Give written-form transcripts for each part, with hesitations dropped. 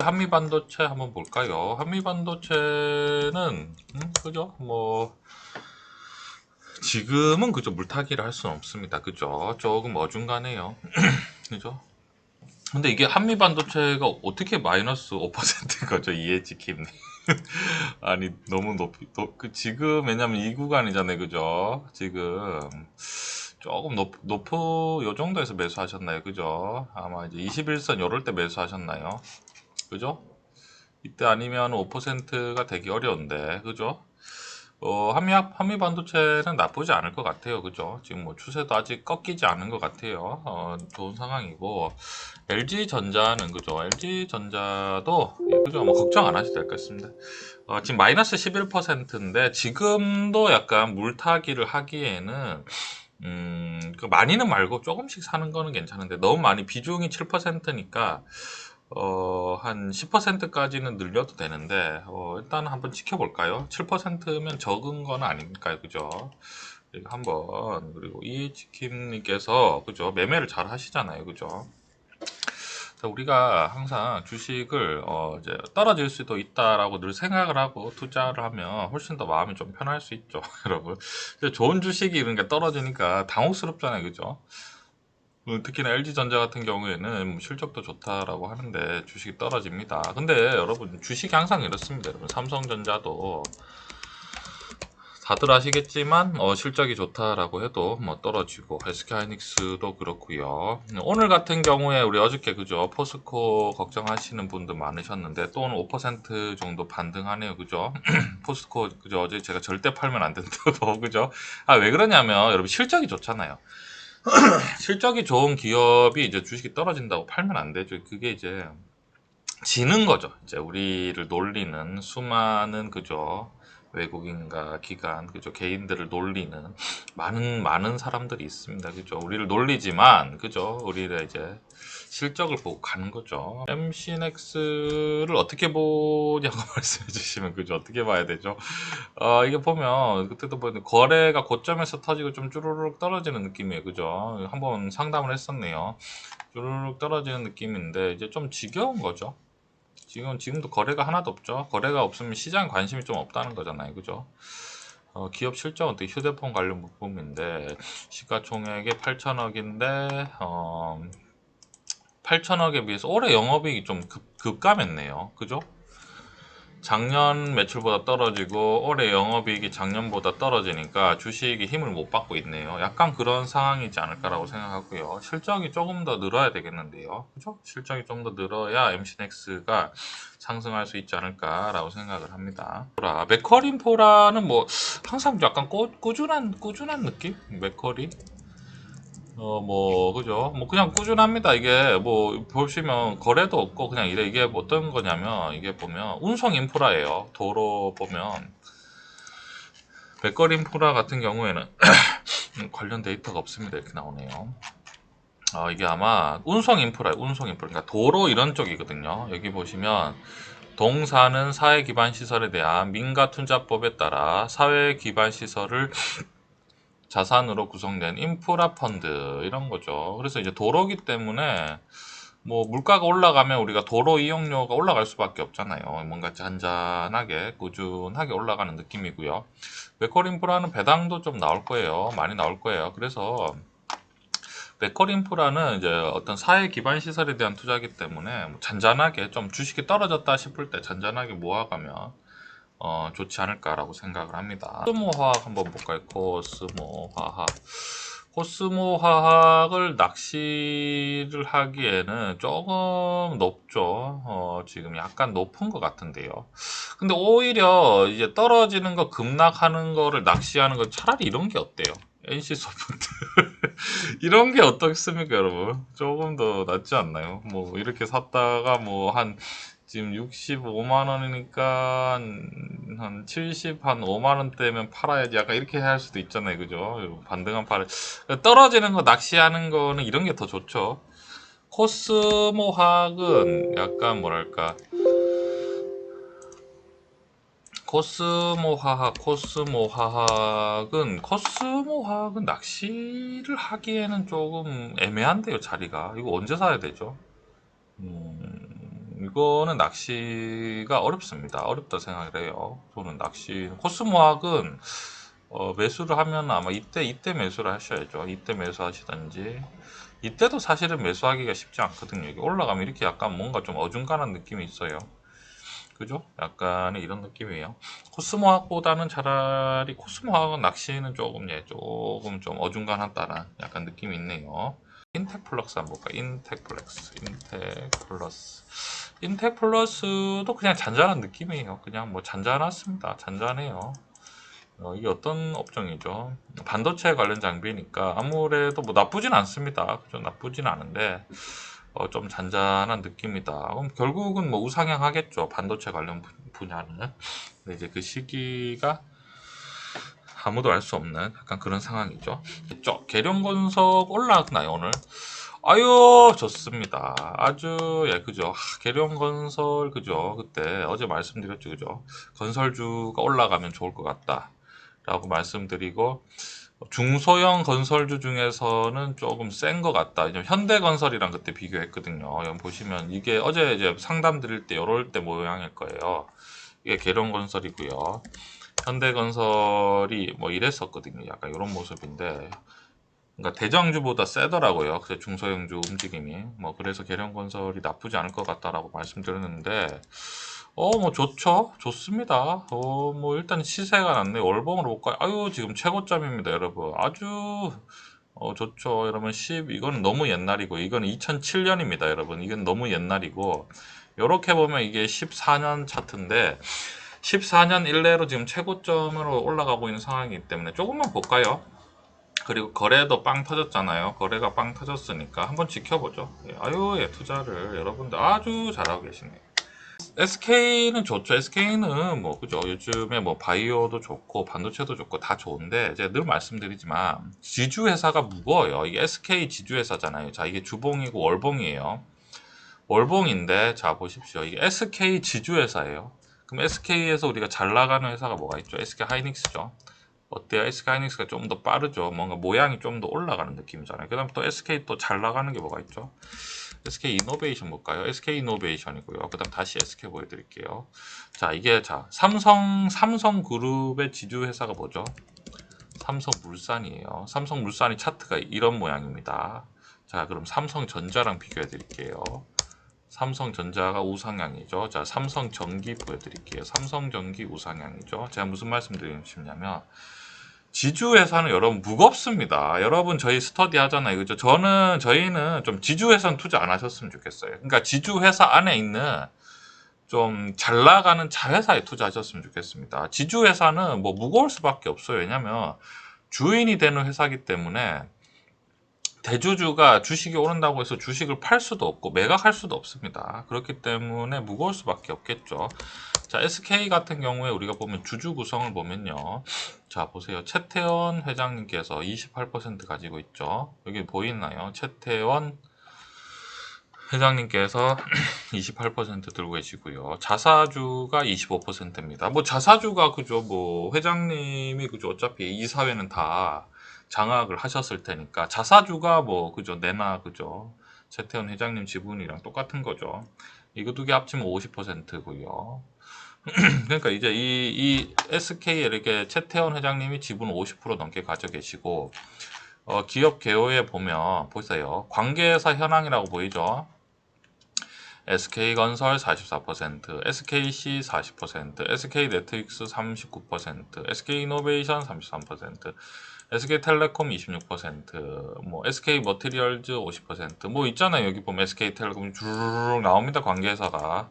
한미 반도체 한번 볼까요? 한미 반도체는 그죠? 뭐 지금은 그죠? 물타기를 할 수는 없습니다. 그죠? 조금 어중간해요. 그죠? 근데 이게 한미 반도체가 어떻게 마이너스 5%인 거죠? 이해지킴. 아니 너무 지금 왜냐면 이 구간이잖아요. 그죠? 지금 조금 요 정도에서 매수하셨나요? 그죠? 아마 이제 21선 요럴 때 매수하셨나요? 그죠? 이때 아니면 5%가 되기 어려운데, 그죠? 한미 반도체는 나쁘지 않을 것 같아요. 그죠? 지금 뭐 추세도 아직 꺾이지 않은 것 같아요. 좋은 상황이고, LG전자는, 그죠? LG전자도, 예, 그죠? 뭐 걱정 안 하셔도 될 것 같습니다. 지금 마이너스 11%인데, 지금도 약간 물타기를 하기에는, 그 많이는 말고 조금씩 사는 거는 괜찮은데, 너무 많이, 비중이 7%니까, 한 10%까지는 늘려도 되는데, 일단 한번 지켜볼까요? 7%면 적은 건 아니니까요. 그죠? 그리고 한번, 그리고 이치킴님께서, 그죠? 매매를 잘 하시잖아요. 그죠? 자, 우리가 항상 주식을, 이제 떨어질 수도 있다라고 늘 생각을 하고 투자를 하면 훨씬 더 마음이 좀 편할 수 있죠. 여러분. 근데 좋은 주식이 이런 게 떨어지니까 당혹스럽잖아요. 그죠? 특히나 LG전자 같은 경우에는 뭐 실적도 좋다라고 하는데 주식이 떨어집니다. 근데 여러분 주식이 항상 이렇습니다. 여러분 삼성전자도 다들 아시겠지만 실적이 좋다라고 해도 뭐 떨어지고 SK하이닉스도 그렇고요. 오늘 같은 경우에 우리 어저께 그죠 포스코 걱정하시는 분들 많으셨는데 또 오늘 5% 정도 반등하네요. 그죠? 포스코 그죠 어제 제가 절대 팔면 안 된다고 그죠? 아 왜 그러냐면 여러분 실적이 좋잖아요. 실적이 좋은 기업이 이제 주식이 떨어진다고 팔면 안 되죠. 그게 이제 지는 거죠. 이제 우리를 놀리는 수많은 그죠. 외국인과 기관, 그죠. 개인들을 놀리는 많은 사람들이 있습니다. 그죠. 우리를 놀리지만, 그죠. 우리를 이제 실적을 보고 가는 거죠. MC넥스를 어떻게 보냐고 말씀해 주시면, 그죠. 어떻게 봐야 되죠? 이게 보면, 그때도 보는데, 거래가 고점에서 터지고 좀 쭈루룩 떨어지는 느낌이에요. 그죠? 한번 상담을 했었네요. 쭈루룩 떨어지는 느낌인데, 이제 좀 지겨운 거죠. 지금도 거래가 하나도 없죠. 거래가 없으면 시장 관심이 좀 없다는 거잖아요. 그죠? 기업 실적은 또 휴대폰 관련 부품인데, 시가총액이 8천억인데, 8천억에 비해서 올해 영업이익이 좀 급감했네요. 그죠? 작년 매출보다 떨어지고 올해 영업이익이 작년보다 떨어지니까 주식이 힘을 못 받고 있네요. 약간 그런 상황이지 않을까라고 생각하고요. 실적이 조금 더 늘어야 되겠는데요. 그죠? 실적이 좀 더 늘어야 MC넥스가 상승할 수 있지 않을까라고 생각을 합니다. 맥커린포라는 뭐 항상 약간 꾸준한 느낌? 맥커리? 뭐, 그죠? 뭐, 그냥 꾸준합니다. 이게, 뭐, 보시면, 거래도 없고, 그냥 이게 어떤 거냐면, 이게 보면, 운송 인프라예요. 도로 보면, 백거리 인프라 같은 경우에는, 관련 데이터가 없습니다. 이렇게 나오네요. 이게 아마, 운송 인프라, 운송 인프라. 그러니까 도로 이런 쪽이거든요. 여기 보시면, 동사는 사회 기반 시설에 대한 민가 투자법에 따라 사회 기반 시설을 자산으로 구성된 인프라 펀드 이런 거죠. 그래서 이제 도로기 때문에 뭐 물가가 올라가면 우리가 도로 이용료가 올라갈 수밖에 없잖아요. 뭔가 잔잔하게 꾸준하게 올라가는 느낌이고요. 맥콜 인프라는 배당도 좀 나올 거예요. 많이 나올 거예요. 그래서 맥콜 인프라는 이제 어떤 사회 기반 시설에 대한 투자이기 때문에 뭐 잔잔하게 좀 주식이 떨어졌다 싶을 때 잔잔하게 모아가면 좋지 않을까라고 생각을 합니다. 코스모화학 한번 볼까요? 코스모화학. 코스모화학을 낚시를 하기에는 조금 높죠. 지금 약간 높은 것 같은데요. 근데 오히려 이제 떨어지는 거 급락하는 거를 낚시하는 거 차라리 이런 게 어때요? NC소프트 이런 게 어떻습니까, 여러분? 조금 더 낫지 않나요? 뭐 이렇게 샀다가 뭐한 지금 65만 원이니까 한 70, 한 5만 원대면 팔아야지. 약간 이렇게 할 수도 있잖아요. 그죠? 반등한 팔을. 떨어지는 거 낚시하는 거는 이런 게 더 좋죠. 코스모학은 약간 뭐랄까. 코스모화학은 낚시를 하기에는 조금 애매한데요, 자리가. 이거 언제 사야 되죠? 이거는 낚시가 어렵습니다. 어렵다 생각을 해요. 저는 낚시 코스모학은 매수를 하면 아마 이때 매수를 하셔야죠. 이때 매수하시든지. 이때도 사실은 매수하기가 쉽지 않거든요. 이게 올라가면 이렇게 약간 뭔가 좀 어중간한 느낌이 있어요. 그죠? 약간의 이런 느낌이에요. 코스모학보다는 차라리 코스모학은 낚시는 조금 조금 좀 어중간하다는 약간 느낌이 있네요. 인텍플럭스 한번 볼까? 인텍플러스도 그냥 잔잔한 느낌이에요. 그냥 뭐 잔잔하습니다. 잔잔해요. 이게 어떤 업종이죠? 반도체 관련 장비니까 아무래도 뭐 나쁘진 않습니다. 그죠? 나쁘진 않은데 좀 잔잔한 느낌이다. 그럼 결국은 뭐 우상향 하겠죠. 반도체 관련 분야는. 근데 이제 그 시기가 아무도 알 수 없는 약간 그런 상황이죠. 계룡건석 올라왔나요 오늘? 아유 좋습니다. 아주 그죠. 계룡건설 그죠. 그때 어제 말씀드렸죠 그죠. 건설주가 올라가면 좋을 것 같다 라고 말씀드리고 중소형 건설주 중에서는 조금 센 것 같다. 현대건설이랑 그때 비교했거든요. 여기 보시면 이게 어제 이제 상담 드릴 때 이럴 때 모양일 거예요. 이게 계룡건설이고요. 현대건설이 뭐 이랬었거든요. 약간 이런 모습인데, 그러니까 대장주보다 세더라고요. 그 중소형주 움직임이. 뭐 그래서 계룡건설이 나쁘지 않을 것 같다라고 말씀드렸는데, 뭐 좋죠. 좋습니다. 뭐 일단 시세가 났네. 월봉으로 볼까요? 아유 지금 최고점입니다, 여러분. 아주 좋죠. 여러분 10 이거는 너무 옛날이고 이거는 2007년입니다, 여러분. 이건 너무 옛날이고 이렇게 보면 이게 14년 차트인데 14년 일례로 지금 최고점으로 올라가고 있는 상황이기 때문에 조금만 볼까요? 그리고 거래도 빵 터졌잖아요. 거래가 빵 터졌으니까 한번 지켜보죠. 아유, 투자를 여러분들 아주 잘하고 계시네요. SK는 좋죠. SK는 뭐 그죠. 요즘에 뭐 바이오도 좋고 반도체도 좋고 다 좋은데 제가 늘 말씀드리지만 지주 회사가 무거워요. 이게 SK 지주 회사잖아요. 자, 이게 주봉이고 월봉이에요. 월봉인데 자 보십시오. 이게 SK 지주 회사예요. 그럼 SK에서 우리가 잘 나가는 회사가 뭐가 있죠? SK 하이닉스죠. 어때요? SK 하이닉스가 좀 더 빠르죠. 뭔가 모양이 좀 더 올라가는 느낌이잖아요. 그 다음 또 SK 또 잘 나가는 게 뭐가 있죠? SK 이노베이션 볼까요? SK 이노베이션이고요. 그 다음 다시 SK 보여드릴게요. 자, 이게 삼성그룹의 지주 회사가 뭐죠? 삼성물산이에요. 삼성물산이 차트가 이런 모양입니다. 자, 그럼 삼성전자랑 비교해 드릴게요. 삼성전자가 우상향이죠. 자, 삼성전기 보여드릴게요. 삼성전기 우상향이죠. 제가 무슨 말씀 드리고 싶냐면 지주회사는 여러분 무겁습니다. 여러분 저희 스터디 하잖아요. 그죠? 저희는 좀 지주회사는 투자 안 하셨으면 좋겠어요. 그러니까 지주회사 안에 있는 좀 잘 나가는 자회사에 투자하셨으면 좋겠습니다. 지주회사는 뭐 무거울 수밖에 없어요. 왜냐면 주인이 되는 회사이기 때문에 대주주가 주식이 오른다고 해서 주식을 팔 수도 없고 매각할 수도 없습니다. 그렇기 때문에 무거울 수밖에 없겠죠. 자, SK 같은 경우에 우리가 보면 주주 구성을 보면요. 자, 보세요. 최태원 회장님께서 28% 가지고 있죠. 여기 보이나요? 최태원 회장님께서 28% 들고 계시고요. 자사주가 25%입니다. 뭐 자사주가 그죠. 뭐 회장님이 그죠. 어차피 이사회는 다 장악을 하셨을 테니까 자사주가 뭐 그죠. 내나 그죠. 최태원 회장님 지분이랑 똑같은 거죠. 이거 두 개 합치면 50%고요. 그러니까 이제 이 SK에 이렇게 최태원 회장님이 지분 50% 넘게 가져 계시고 기업 개요에 보면 보세요. 관계사 현황이라고 보이죠. SK건설 44%, SKC 40%, SK네트웍스 39%, SK이노베이션 33%, SK텔레콤 26%, 뭐 SK머티리얼즈 50%뭐 있잖아요. 여기 보면 SK텔레콤 주르륵 나옵니다. 관계사가.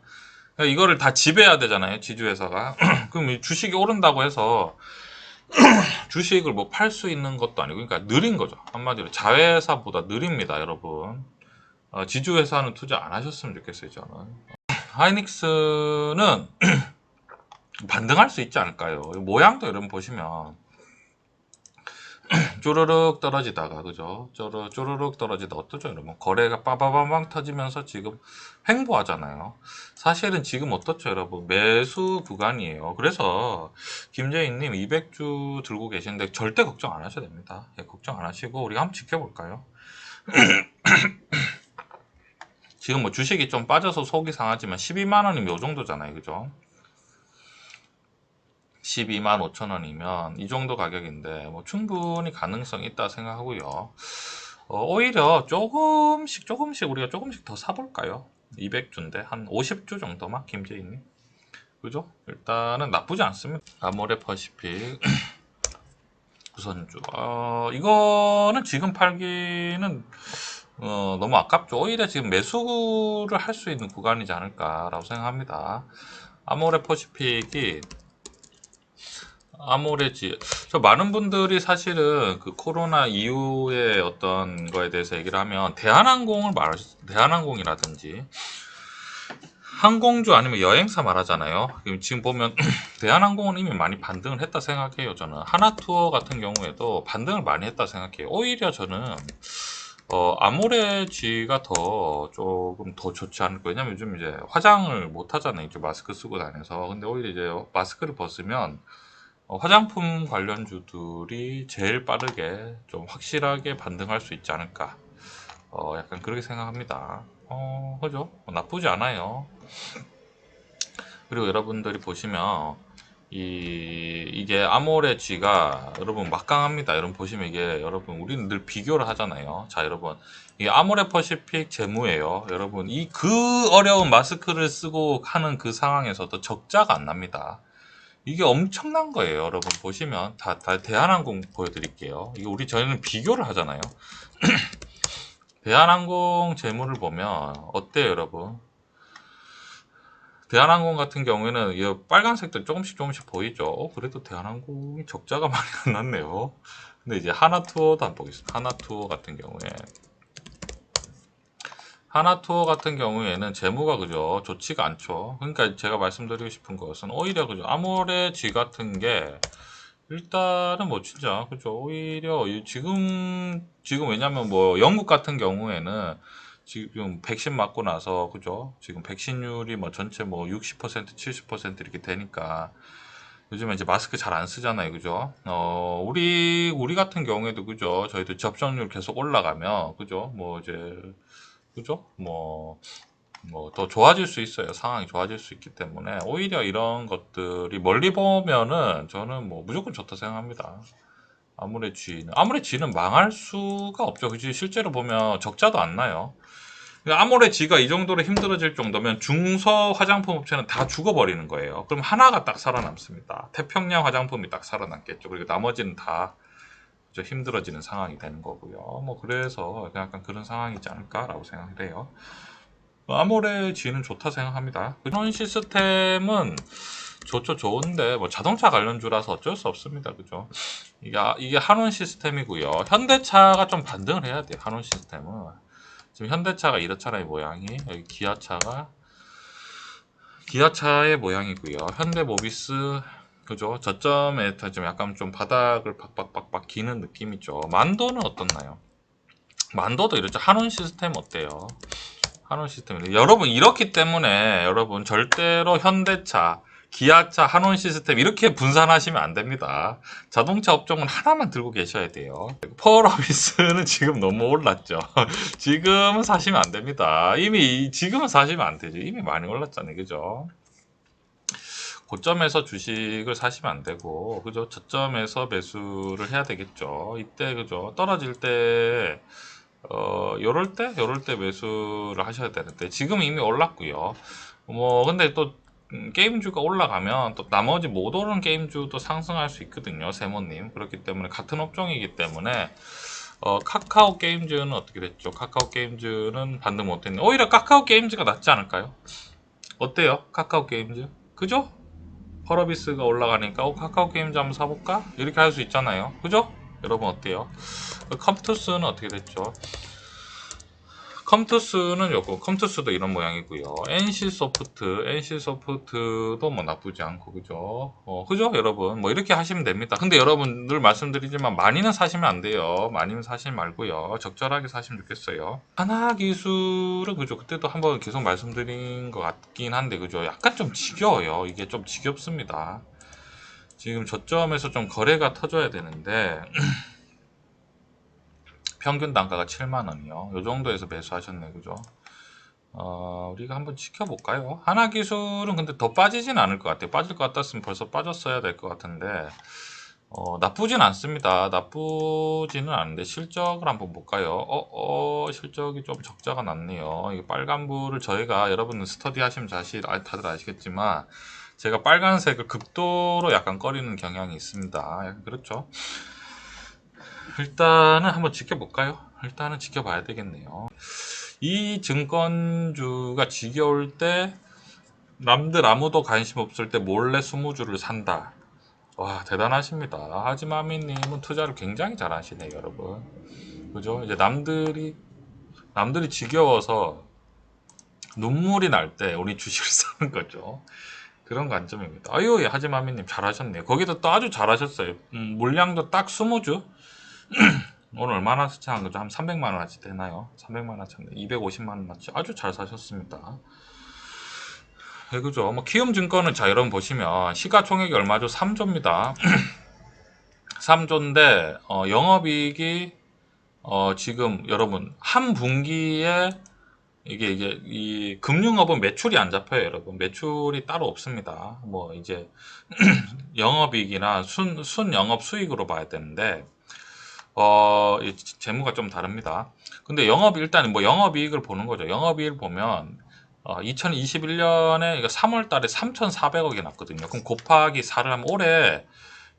그러니까 이거를 다 지배해야 되잖아요. 지주회사가. 그럼 주식이 오른다고 해서 주식을 뭐 팔 수 있는 것도 아니고 그러니까 느린 거죠. 한마디로 자회사보다 느립니다, 여러분. 지주회사는 투자 안 하셨으면 좋겠어요, 저는. 하이닉스는 반등할 수 있지 않을까요? 모양도 여러분 보시면 쪼르륵 떨어지다가 그죠? 쪼르륵 떨어지다 어떠죠, 여러분? 거래가 빠바바방 터지면서 지금 횡보하잖아요. 사실은 지금 어떻죠, 여러분? 매수 구간이에요. 그래서 김재인님 200주 들고 계시는데 절대 걱정 안 하셔도 됩니다. 걱정 안 하시고 우리가 한번 지켜볼까요? 지금 뭐 주식이 좀 빠져서 속이 상하지만 12만 원이면 요 정도잖아요. 그죠? 12만 5천 원이면 이 정도 가격인데 뭐 충분히 가능성이 있다 생각하고요. 오히려 조금씩 우리가 조금씩 더 사볼까요? 200주인데 한 50주 정도만 김재희님. 그죠? 일단은 나쁘지 않습니다. 아모레 퍼시픽 우선주. 이거는 지금 팔기는 너무 아깝죠. 오히려 지금 매수를 할 수 있는 구간이지 않을까라고 생각합니다. 아모레 퍼시픽이 아모레지. 저 많은 분들이 사실은 그 코로나 이후의 어떤 거에 대해서 얘기를 하면 대한항공이라든지 항공주 아니면 여행사 말하잖아요. 지금 보면 대한항공은 이미 많이 반등을 했다 생각해요. 저는 하나투어 같은 경우에도 반등을 많이 했다 생각해요. 오히려 저는 아모레지가 조금 더 좋지 않을까. 왜냐면 요즘 이제 화장을 못 하잖아요. 이제 마스크 쓰고 다녀서. 근데 오히려 이제 마스크를 벗으면 화장품 관련주들이 제일 빠르게 좀 확실하게 반등할 수 있지 않을까. 약간 그렇게 생각합니다. 그죠? 나쁘지 않아요. 그리고 여러분들이 보시면 이게 아모레 G가 여러분 막강합니다. 여러분 보시면 이게 여러분 우리는 늘 비교를 하잖아요. 자 여러분 이 아모레 퍼시픽 재무예요. 여러분 이 그 어려운 마스크를 쓰고 하는 그 상황에서도 적자가 안 납니다. 이게 엄청난 거예요. 여러분 보시면 다 대한항공 보여드릴게요. 이거 저희는 비교를 하잖아요. 대한항공 재무를 보면 어때요 여러분? 대한항공 같은 경우에는 이 빨간색도 조금씩 보이죠. 그래도 대한항공이 적자가 많이 안 났네요. 근데 이제 하나투어도 한번 보겠습니다. 하나투어 같은 경우에는 재무가 그죠 좋지가 않죠. 그러니까 제가 말씀드리고 싶은 것은 오히려 그죠 아모레 G 같은 게 일단은 뭐 진짜 그죠 오히려 지금 왜냐면 뭐 영국 같은 경우에는 지금 백신 맞고 나서 그죠 지금 백신율이 뭐 전체 뭐 60% 70% 이렇게 되니까 요즘에 이제 마스크 잘 안 쓰잖아요. 그죠? 우리 같은 경우에도 그죠? 저희도 접종률 계속 올라가면 그죠? 뭐 이제 그죠? 뭐 더 좋아질 수 있어요. 상황이 좋아질 수 있기 때문에 오히려 이런 것들이 멀리 보면은 저는 뭐 무조건 좋다 생각합니다. 아무래 G는 망할 수가 없죠. 그지? 실제로 보면 적자도 안 나요. 아모레 G가 이 정도로 힘들어질 정도면 중소 화장품 업체는 다 죽어버리는 거예요. 그럼 하나가 딱 살아남습니다. 태평양 화장품이 딱 살아남겠죠. 그리고 나머지는 다 힘들어지는 상황이 되는 거고요. 뭐 그래서 약간 그런 상황이지 않을까라고 생각을 해요. 아모레 G는 좋다 생각합니다. 그런 시스템은 좋은데 뭐 자동차 관련주라서 어쩔 수 없습니다. 그죠? 이게 한원 시스템이고요. 현대차가 좀 반등을 해야 돼요. 한원 시스템은. 지금 현대차가 이렇잖아요. 모양이. 여기 기아차의 모양이고요. 현대모비스 그죠? 저점에 좀 약간 좀 바닥을 박박박박 기는 느낌이죠. 만도는 어떻나요? 만도도 이렇죠. 한원 시스템 어때요? 한원 시스템인데 여러분 이렇기 때문에 여러분 절대로 현대차, 기아차, 한원 시스템 이렇게 분산하시면 안 됩니다. 자동차 업종은 하나만 들고 계셔야 돼요. 펄어비스는 지금 너무 올랐죠. 지금은 사시면 안 됩니다. 지금은 사시면 안 되죠. 이미 많이 올랐잖아요. 그죠? 고점에서 주식을 사시면 안 되고 그죠? 저점에서 매수를 해야 되겠죠. 이때 그죠? 떨어질 때 요럴 때 매수를 하셔야 되는데 지금 이미 올랐고요. 뭐 근데 또 게임주가 올라가면 또 나머지 못 오른 게임주도 상승할 수 있거든요. 세모님. 그렇기 때문에 같은 업종이기 때문에 카카오 게임즈는 어떻게 됐죠? 카카오 게임즈는 반등 못했네. 오히려 카카오 게임즈가 낫지 않을까요? 어때요? 카카오 게임즈? 그죠? 펄어비스가 올라가니까 카카오 게임즈 한번 사볼까? 이렇게 할 수 있잖아요. 그죠? 여러분 어때요? 컴투스는 어떻게 됐죠? 컴투스도 이런 모양이고요. NC소프트도 뭐 나쁘지 않고 그죠? 그죠 여러분? 뭐 이렇게 하시면 됩니다. 근데 여러분 늘 말씀드리지만 많이는 사시면 안 돼요. 많이는 사시지 말고요. 적절하게 사시면 좋겠어요. 하나기술은 그죠? 그때도 한번 계속 말씀드린 것 같긴 한데 그죠? 약간 좀 지겨워요. 이게 좀 지겹습니다. 지금 저점에서 좀 거래가 터져야 되는데 평균 단가가 7만원이요. 요 정도에서 매수하셨네, 그죠? 우리가 한번 지켜볼까요? 하나기술은 근데 더 빠지진 않을 것 같아요. 빠질 것 같았으면 벌써 빠졌어야 될 것 같은데 나쁘진 않습니다. 나쁘지는 않은데 실적을 한번 볼까요? 실적이 좀 적자가 났네요. 이 빨간불을 저희가 여러분은 스터디 하시면 다들 아시겠지만 제가 빨간색을 극도로 약간 꺼리는 경향이 있습니다. 약간 그렇죠. 일단은 한번 지켜볼까요? 일단은 지켜봐야 되겠네요. 이 증권주가 지겨울 때 남들 아무도 관심 없을 때 몰래 20주를 산다. 와, 대단하십니다. 하지마미님은 투자를 굉장히 잘하시네요, 여러분. 그죠? 이제 남들이 지겨워서 눈물이 날 때 우리 주식을 사는 거죠. 그런 관점입니다. 아유, 예, 하지마미님 잘하셨네요. 거기도 또 아주 잘하셨어요. 물량도 딱 20주? 오늘 얼마나 수치한 거죠? 한 300만 원어치 되나요? 300만 원 찼네. 250만 원어치 아주 잘 사셨습니다. 네, 그죠? 뭐 키움증권은 자 여러분 보시면 시가총액이 얼마죠? 3조입니다. 3조인데 영업이익이 지금 여러분 한 분기에 이게 이 금융업은 매출이 안 잡혀요, 여러분. 매출이 따로 없습니다. 뭐 이제 영업이익이나 순 영업 수익으로 봐야 되는데 이 재무가 좀 다릅니다. 근데 일단 뭐 영업이익을 보는 거죠. 영업이익을 보면 2021년에 3월 달에 3,400억이 났거든요. 그럼 곱하기 4를 하면 올해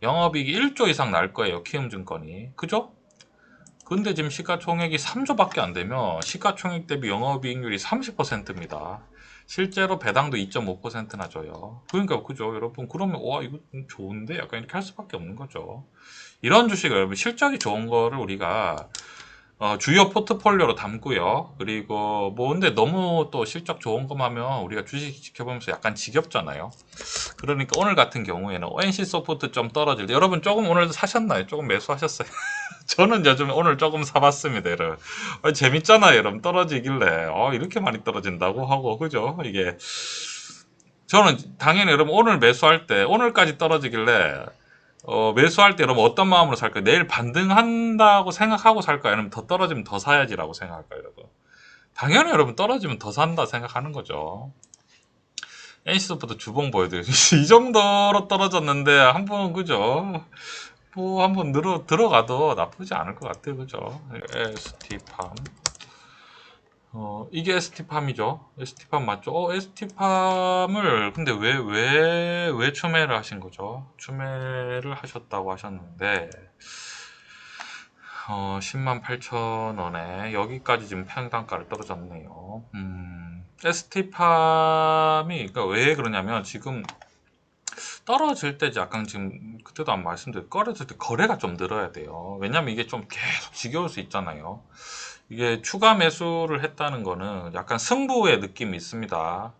영업이익이 1조 이상 날 거예요. 키움증권이. 그죠? 근데 지금 시가총액이 3조밖에 안 되면 시가총액 대비 영업이익률이 30%입니다. 실제로 배당도 2.5%나 줘요. 그러니까 그죠, 여러분. 그러면 와 이거 좋은데 약간 이렇게 할 수밖에 없는 거죠. 이런 주식 여러분 실적이 좋은 거를 우리가 주요 포트폴리오로 담고요. 그리고 뭐 근데 너무 또 실적 좋은 것만 하면 우리가 주식 지켜보면서 약간 지겹잖아요. 그러니까 오늘 같은 경우에는 NC 소프트 좀 떨어질 때 여러분 조금 오늘 사셨나요? 조금 매수하셨어요? 저는 요즘 오늘 조금 사봤습니다, 여러분. 재밌잖아요, 여러분. 떨어지길래 이렇게 많이 떨어진다고 하고 그죠? 이게 저는 당연히 여러분 오늘 매수할 때 오늘까지 떨어지길래 매수할 때 여러분 어떤 마음으로 살까요? 내일 반등한다고 생각하고 살까요? 아니면 더 떨어지면 더 사야지라고 생각할까요, 여러분? 당연히 여러분 떨어지면 더 산다 생각하는 거죠. NC소프트 주봉 보여드리죠. 이 정도로 떨어졌는데 한번 그죠? 뭐 한번 들어가도 나쁘지 않을 것 같아요, 그죠? ST팜. 이게 ST팜이죠. ST팜 맞죠? ST팜을 근데 왜 추매를 하신 거죠? 추매를 하셨다고 하셨는데 10만 8천 원에 여기까지 지금 평단가를 떨어졌네요. ST팜이 그러니까 왜 그러냐면 지금 떨어질 때 약간 지금 그때도 안 말씀드렸 떨어질 때 거래가 좀 늘어야 돼요. 왜냐면 이게 좀 계속 지겨울 수 있잖아요. 이게 추가 매수를 했다는 거는 약간 승부의 느낌이 있습니다.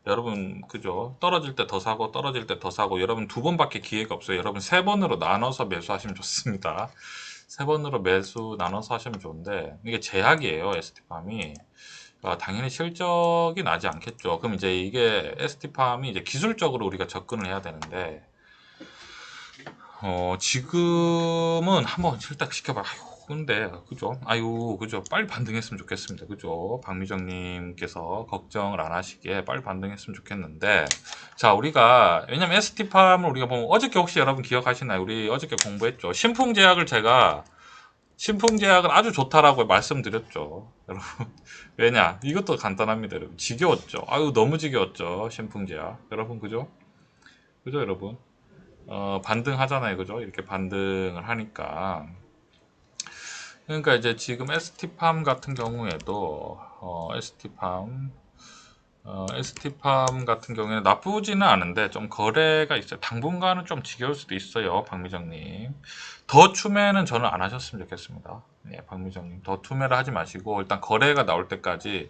여러분 그죠? 떨어질 때 더 사고 떨어질 때 더 사고 여러분 두 번밖에 기회가 없어요. 여러분 세 번으로 나눠서 매수하시면 좋습니다. 세 번으로 매수 나눠서 하시면 좋은데 이게 제약이에요. ST팜이 당연히 실적이 나지 않겠죠. 그럼 이제 이게 ST팜이 이제 기술적으로 우리가 접근을 해야 되는데 지금은 한번 실딱 시켜봐. 아유, 근데 그죠? 아유, 그죠? 빨리 반등했으면 좋겠습니다. 그죠? 박미정님께서 걱정을 안 하시게 빨리 반등했으면 좋겠는데, 자, 왜냐면 ST팜을 우리가 보면 어저께 혹시 여러분 기억하시나요? 우리 어저께 공부했죠. 신풍제약은 아주 좋다라고 말씀드렸죠. 여러분. 왜냐? 이것도 간단합니다, 여러분. 지겨웠죠. 아유, 너무 지겨웠죠. 신풍제약. 여러분, 그죠? 그죠, 여러분? 반등하잖아요. 그죠? 이렇게 반등을 하니까. 그러니까 이제 지금 ST팜 같은 경우에도, ST팜 같은 경우에는 나쁘지는 않은데 좀 거래가 있어요. 당분간은 좀 지겨울 수도 있어요. 박미정님. 더 추매는 저는 안 하셨으면 좋겠습니다. 네, 박미정님. 더 추매를 하지 마시고 일단 거래가 나올 때까지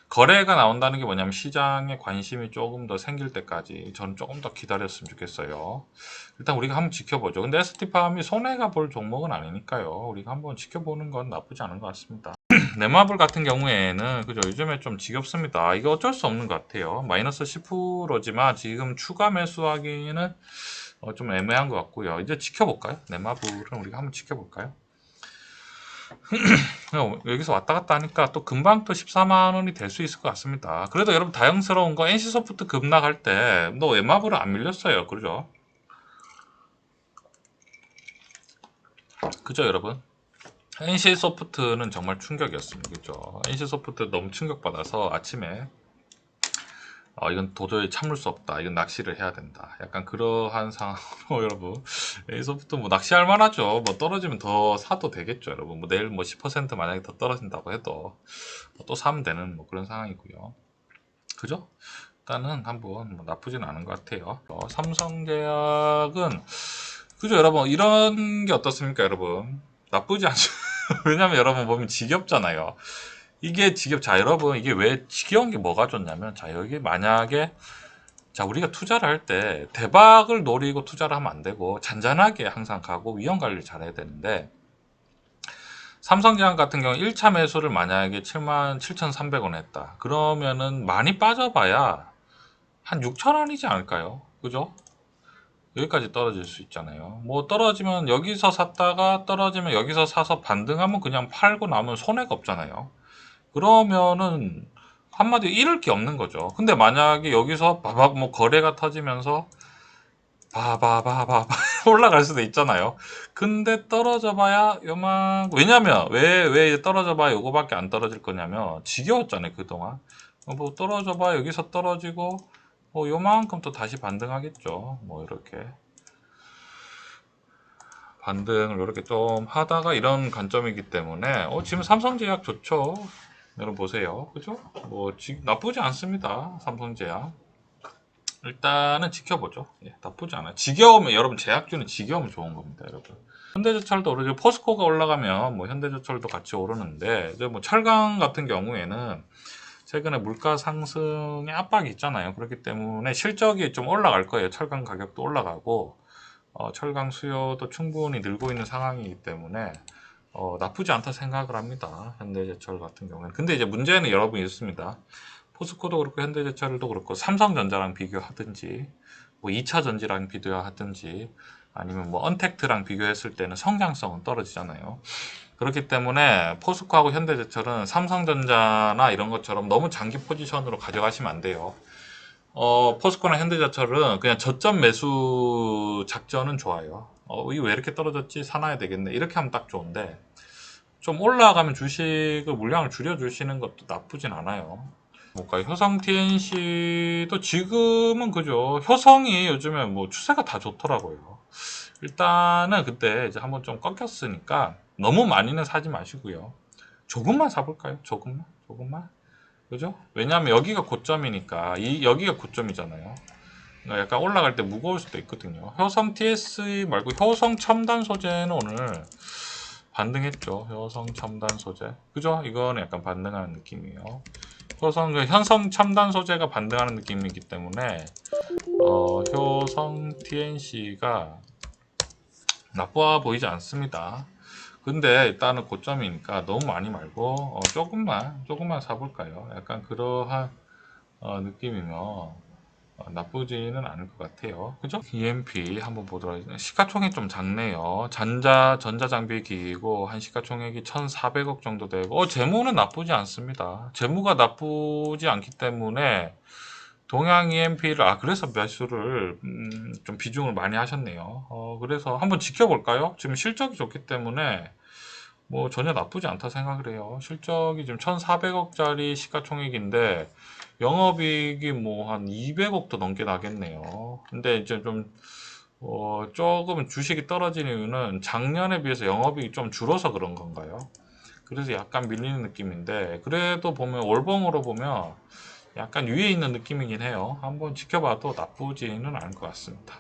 거래가 나온다는 게 뭐냐면 시장에 관심이 조금 더 생길 때까지 저는 조금 더 기다렸으면 좋겠어요. 일단 우리가 한번 지켜보죠. 근데 ST팜이 손해가 볼 종목은 아니니까요. 우리가 한번 지켜보는 건 나쁘지 않은 것 같습니다. 네마블 같은 경우에는 그죠 요즘에 좀 지겹습니다. 이거 어쩔 수 없는 것 같아요. 마이너스 10%지만 지금 추가 매수하기는 좀 애매한 것 같고요. 이제 지켜볼까요? 네마블은 우리가 한번 지켜볼까요? 여기서 왔다 갔다 하니까 또 금방 또 14만 원이 될 수 있을 것 같습니다. 그래도 여러분 다행스러운 거 NC소프트 급락할 때 너 웬마블은 안 밀렸어요. 그죠? 그죠 여러분? NC소프트는 정말 충격이었습니다. 그죠? NC소프트 너무 충격받아서 아침에 이건 도저히 참을 수 없다. 이건 낚시를 해야 된다. 약간 그러한 상황으로 여러분 NC소프트 뭐 낚시할 만하죠. 뭐 떨어지면 더 사도 되겠죠. 여러분 뭐 내일 뭐 10% 만약에 더 떨어진다고 해도 또 사면 되는 뭐 그런 상황이고요. 그죠? 일단은 한번 뭐 나쁘진 않은 것 같아요. 삼성제약은 그죠 여러분 이런 게 어떻습니까 여러분 나쁘지 않죠. 왜냐면 여러분 보면 지겹잖아요. 이게 자 여러분 이게 왜 지겨운 게 뭐가 좋냐면 자 여기 만약에 자 우리가 투자를 할 때 대박을 노리고 투자를 하면 안 되고 잔잔하게 항상 가고 위험 관리를 잘해야 되는데 삼성제약 같은 경우 1차 매수를 만약에 77,300원 했다. 그러면은 많이 빠져봐야 한 6,000원이지 않을까요? 그죠? 여기까지 떨어질 수 있잖아요. 뭐 떨어지면 여기서 샀다가 떨어지면 여기서 사서 반등하면 그냥 팔고 나면 손해가 없잖아요. 그러면은 한마디로 잃을 게 없는 거죠. 근데 만약에 여기서 바박 뭐 거래가 터지면서 바바바바바 올라갈 수도 있잖아요. 근데 떨어져 봐야 요만 왜냐면 왜 떨어져 봐야 요거밖에 안 떨어질 거냐면 지겨웠잖아요 그동안. 뭐 떨어져 봐야 여기서 떨어지고 뭐 요만큼 또 다시 반등하겠죠. 뭐 이렇게 반등을 이렇게 좀 하다가 이런 관점이기 때문에 지금 삼성제약 좋죠. 여러분 보세요. 그죠? 뭐 나쁘지 않습니다. 삼성제약. 일단은 지켜보죠. 예, 나쁘지 않아요. 지겨우면 여러분 제약주는 지겨우면 좋은 겁니다, 여러분. 현대제철도 오르죠. 포스코가 올라가면 뭐 현대제철도 같이 오르는데 이제 뭐 철강 같은 경우에는 최근에 물가 상승의 압박이 있잖아요. 그렇기 때문에 실적이 좀 올라갈 거예요. 철강 가격도 올라가고 철강 수요도 충분히 늘고 있는 상황이기 때문에 나쁘지 않다 생각을 합니다. 현대제철 같은 경우에는. 근데 이제 문제는 여러분이 있습니다. 포스코도 그렇고 현대제철도 그렇고 삼성전자랑 비교하든지 뭐 2차 전지랑 비교하든지 아니면 뭐 언택트랑 비교했을 때는 성장성은 떨어지잖아요. 그렇기 때문에 포스코하고 현대제철은 삼성전자나 이런 것처럼 너무 장기 포지션으로 가져가시면 안 돼요. 포스코나 현대제철은 그냥 저점 매수 작전은 좋아요. 이거 왜 이렇게 떨어졌지? 사놔야 되겠네. 이렇게 하면 딱 좋은데 좀 올라가면 주식을 물량을 줄여주시는 것도 나쁘진 않아요. 뭘까요? 효성 TNC도 지금은 그죠. 효성이 요즘에 뭐 추세가 다 좋더라고요. 일단은 그때 이제 한번 좀 꺾였으니까 너무 많이는 사지 마시고요. 조금만 사볼까요? 조금만. 그죠? 왜냐하면 여기가 고점이니까 여기가 고점이잖아요. 그러니까 약간 올라갈 때 무거울 수도 있거든요. 효성 TSE 말고 효성 첨단 소재는 오늘 반등했죠. 효성 첨단 소재. 그죠? 이거는 약간 반등하는 느낌이에요. 현성 첨단 소재가 반등하는 느낌이기 때문에 효성 TNC가 나빠 보이지 않습니다. 근데 일단은 고점이니까 너무 많이 말고 조금만 사볼까요? 약간 그러한 느낌이면 나쁘지는 않을 것 같아요. 그죠? EMP 한번 보도록 하겠습니다. 시가총액 좀 작네요. 전자장비 기기고 한 시가총액이 1,400억 정도 되고 재무는 나쁘지 않습니다. 재무가 나쁘지 않기 때문에 동양 EMP를 그래서 매수를 좀 비중을 많이 하셨네요. 그래서 한번 지켜볼까요? 지금 실적이 좋기 때문에 뭐 전혀 나쁘지 않다 생각을 해요. 실적이 지금 1,400억짜리 시가총액인데 영업이익이 뭐 한 200억도 넘게 나겠네요. 근데 이제 좀 조금 주식이 떨어진 이유는 작년에 비해서 영업이익이 좀 줄어서 그런 건가요? 그래서 약간 밀리는 느낌인데 그래도 보면 월봉으로 보면 약간 위에 있는 느낌이긴 해요. 한번 지켜봐도 나쁘지는 않을 것 같습니다.